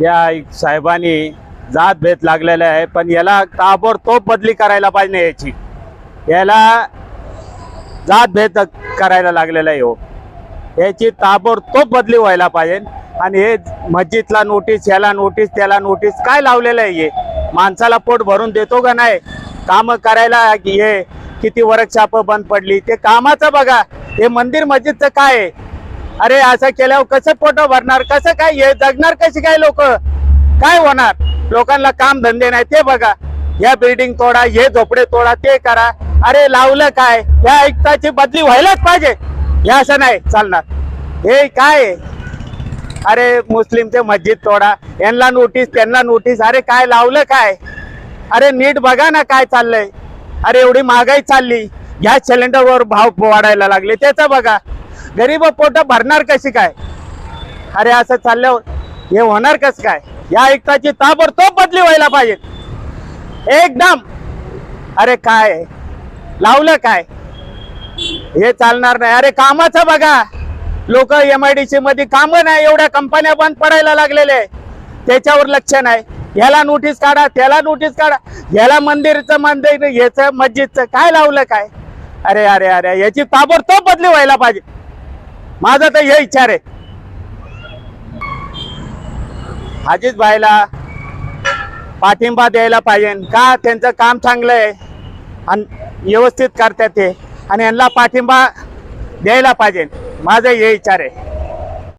या साहेबांनी जात भेद लागलेला आहे, पण याला ताबडतोब बदली करायला पाहिजे। याची याला जात भेद करायला लागलेला आहे हो, याची ताबडतोब बदली व्हायला पाहिजे। आणि हे मस्जिदला नोटीस, याला नोटीस, त्याला नोटीस काय लावलेलं आहे? हे माणसाला पोट भरून देतो का नाही? काम करायला हे किती वर्कशॉप बंद पडली, ते कामाचं बघा। हे मंदिर मस्जिदचं काय आहे? अरे असं केल्यावर कसं पोट भरणार, कसं काय हे जगणार, कशी काय लोक, काय होणार? लोकांना काम धंदे नाही ते बघा। या बिल्डिंग तोडा, हे झोपडे तोडा, ते करा। अरे लावलं काय? या आयुक्ताची बदली व्हायलाच पाहिजे, हे असं नाही चालणार। हे काय आहे? अरे मुस्लिमचे मस्जिद तोडा, यांना नोटीस, त्यांना नोटीस, अरे काय लावलं काय? अरे नीट बघा ना काय चाललंय। अरे एवढी महागाई चालली, गॅस सिलेंडरवर भाव वाढायला लागले, त्याचं बघा। गरीब पोट भरणार कशी काय? अरे असं चालल्यावर हे होणार कसं काय? या आयुक्ताची ताबडतोब बदली व्हायला पाहिजे एकदम। अरे काय लावलं काय? हे चालणार नाही। अरे कामाचं बघा, लोक MIDC मध्ये काम नाही, एवढ्या कंपन्या बंद पडायला लागलेले, त्याच्यावर लक्ष नाही। याला नोटीस काढा, त्याला नोटीस काढा, याला मंदिर याचं मस्जिदचं काय लावलं काय? अरे अरे अरे याची ताबडतोब बदली व्हायला पाहिजे, माझा तर हे विचार आहे। अजित भाईला पाठिंबा द्यायला पाहिजे का? त्यांचं काम चांगलं आहे आणि व्यवस्थित करतात ते, आणि यांना पाठिंबा द्यायला पाहिजे, माझा हे विचार आहे।